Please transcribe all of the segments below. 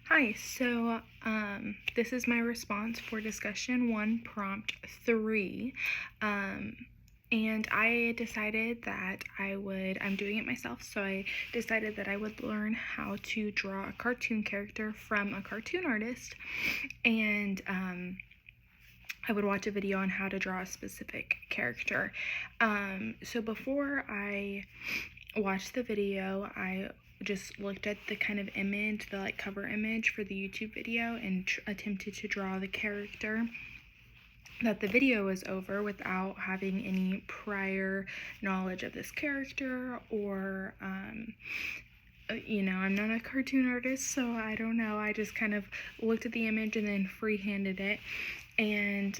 Hi, this is my response for discussion 1, prompt 3. And I decided that I'm doing it myself, so I decided that I would learn how to draw a cartoon character from a cartoon artist, and I would watch a video on how to draw a specific character. So before I watched the video, I just looked at the kind of image, the cover image for the YouTube video, and attempted to draw the character that the video was over without having any prior knowledge of this character or I'm not a cartoon artist, so I don't know. I just kind of looked at the image and then freehanded it, and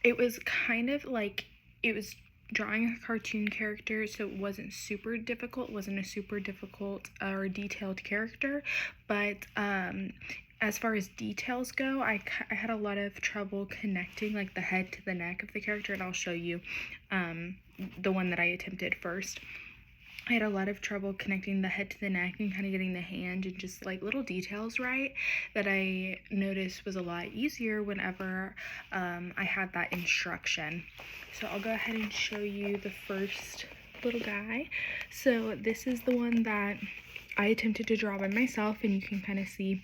it was kind of like it was drawing a cartoon character, so it wasn't super difficult. It wasn't a super difficult or detailed character, but as far as details go, I had a lot of trouble connecting like the head to the neck of the character, and I'll show you the one that I attempted first. I had a lot of trouble connecting the head to the neck and kind of getting the hand and just like little details right, that I noticed was a lot easier whenever I had that instruction. So I'll go ahead and show you the first little guy. So this is the one that I attempted to draw by myself, and you can kind of see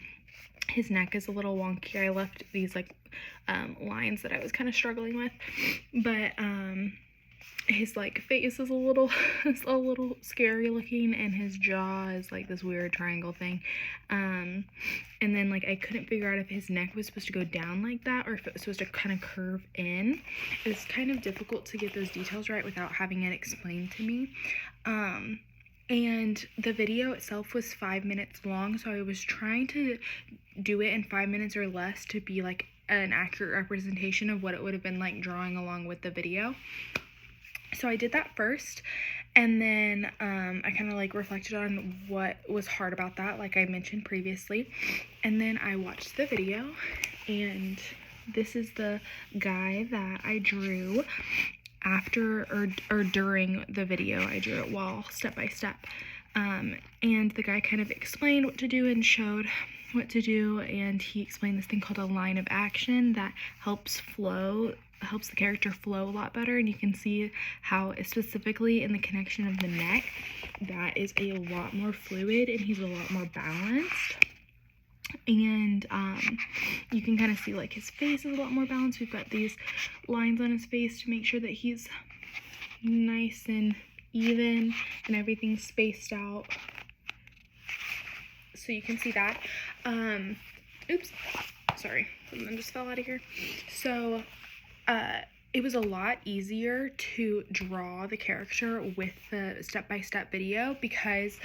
his neck is a little wonky. I left these lines that I was kind of struggling with, but his face is a little scary looking, and his jaw is like this weird triangle thing, and then I couldn't figure out if his neck was supposed to go down like that or if it was supposed to kind of curve in. It was kind of difficult to get those details right without having it explained to me, and the video itself was 5 minutes long, so I was trying to do it in 5 minutes or less to be like an accurate representation of what it would have been like drawing along with the video. So I did that first, and then I kind of reflected on what was hard about that, like I mentioned previously, and then I watched the video, and this is the guy that I drew after or during the video. I drew it while step by step, and the guy kind of explained what to do and showed what to do, and he explained this thing called a line of action that helps the character flow a lot better, and you can see how specifically in the connection of the neck that is a lot more fluid and he's a lot more balanced, and you can kind of see his face is a lot more balanced. We've got these lines on his face to make sure that he's nice and even and everything's spaced out, so you can see that. Oops, sorry, something just fell out of here. So it was a lot easier to draw the character with the step-by-step video because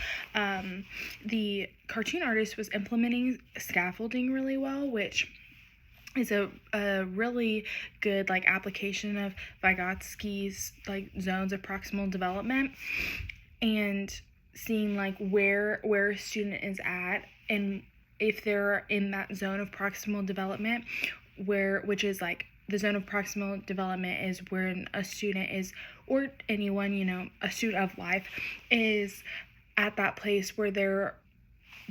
the cartoon artist was implementing scaffolding really well, which is a really good application of Vygotsky's zones of proximal development, and seeing where a student is at and if they're in that zone of proximal development, which is the zone of proximal development is when a student is, or anyone, a student of life, is at that place where they're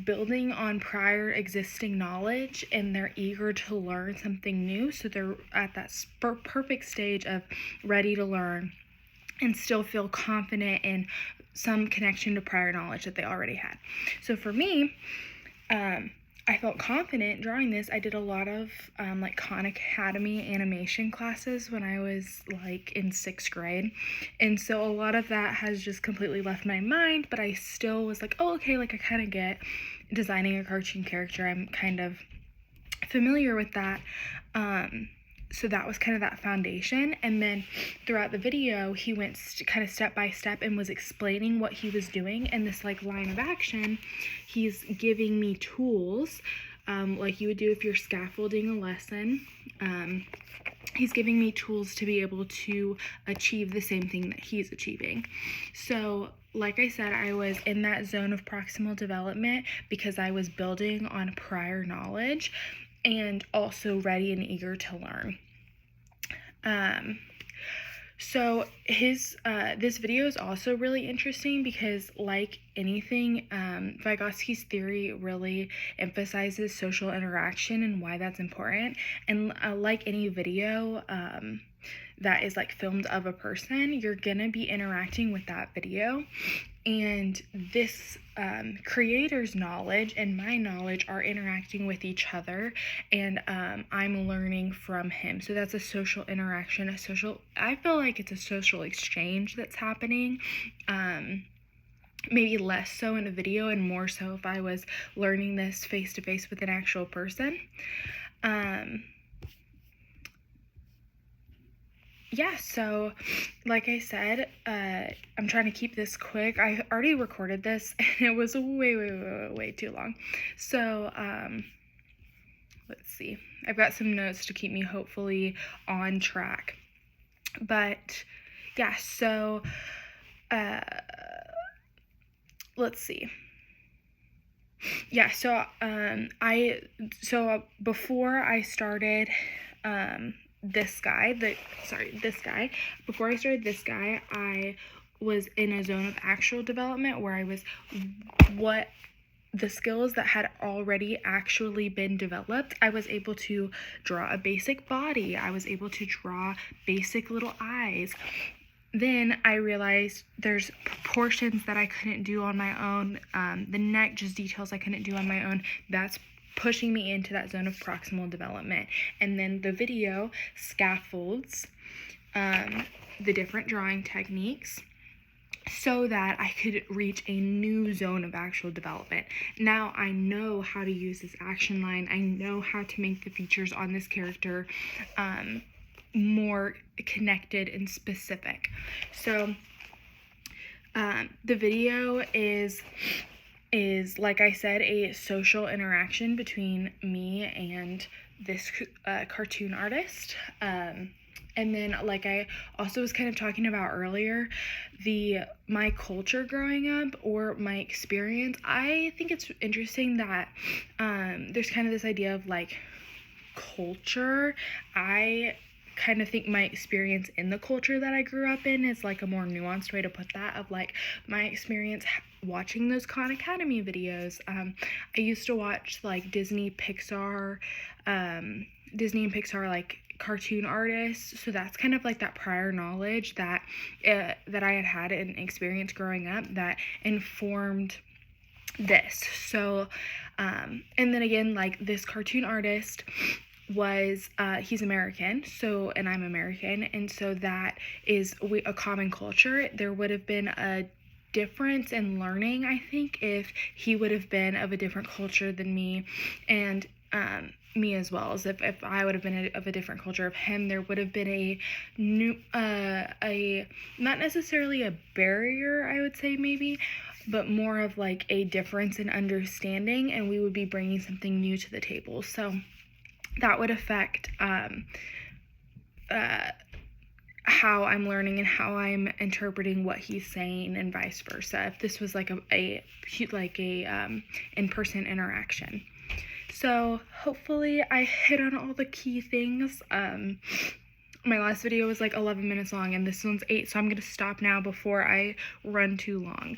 building on prior existing knowledge and they're eager to learn something new. So they're at that perfect stage of ready to learn and still feel confident in some connection to prior knowledge that they already had. So for me, I felt confident drawing this. I did a lot of Khan Academy animation classes when I was in 6th grade, and so a lot of that has just completely left my mind, but I still was oh, okay, I kind of get designing a cartoon character. I'm kind of familiar with that. So that was kind of that foundation, and then throughout the video he went kind of step by step and was explaining what he was doing, and this line of action, he's giving me tools like you would do if you're scaffolding a lesson. He's giving me tools to be able to achieve the same thing that he's achieving. So like I said, I was in that zone of proximal development because I was building on prior knowledge and also ready and eager to learn. So his this video is also really interesting because, like anything, Vygotsky's theory really emphasizes social interaction and why that's important. And like any video that is like filmed of a person, you're gonna be interacting with that video. And this creator's knowledge and my knowledge are interacting with each other, and I'm learning from him. So that's a social interaction, I feel like it's a social exchange that's happening. Maybe less so in a video and more so if I was learning this face to face with an actual person. Yeah, so like I said, I'm trying to keep this quick. I already recorded this and it was way too long. So, let's see. I've got some notes to keep me hopefully on track. But yeah, so let's see. Yeah, so before I started before I started this guy, I was in a zone of actual development where I was the skills that had already actually been developed. I was able to draw a basic body. I was able to draw basic little eyes. Then I realized there's portions that I couldn't do on my own. The neck, just details I couldn't do on my own. That's pushing me into that zone of proximal development. And then the video scaffolds the different drawing techniques so that I could reach a new zone of actual development. Now I know how to use this action line. I know how to make the features on this character more connected and specific. So the video is like I said, a social interaction between me and this cartoon artist. And then, like I also was kind of talking about earlier, my culture growing up or my experience, I think it's interesting that there's kind of this idea of like culture. I kind of think my experience in the culture that I grew up in is like a more nuanced way to put that, of like my experience watching those Khan Academy videos. I used to watch like Disney and Pixar like cartoon artists, so that's kind of like that prior knowledge that I had and experience growing up that informed this. So and then again, like this cartoon artist was he's American, so, and I'm American, and so that is a common culture. There would have been a difference in learning, I think, if he would have been of a different culture than me, and me as well, as if I would have been of a different culture of him. There would have been a new not necessarily a barrier, I would say, maybe, but more of like a difference in understanding, and we would be bringing something new to the table. So that would affect how I'm learning and how I'm interpreting what he's saying, and vice versa, if this was like a in-person interaction. So hopefully I hit on all the key things. My last video was like 11 minutes long and this one's 8, so I'm gonna stop now before I run too long.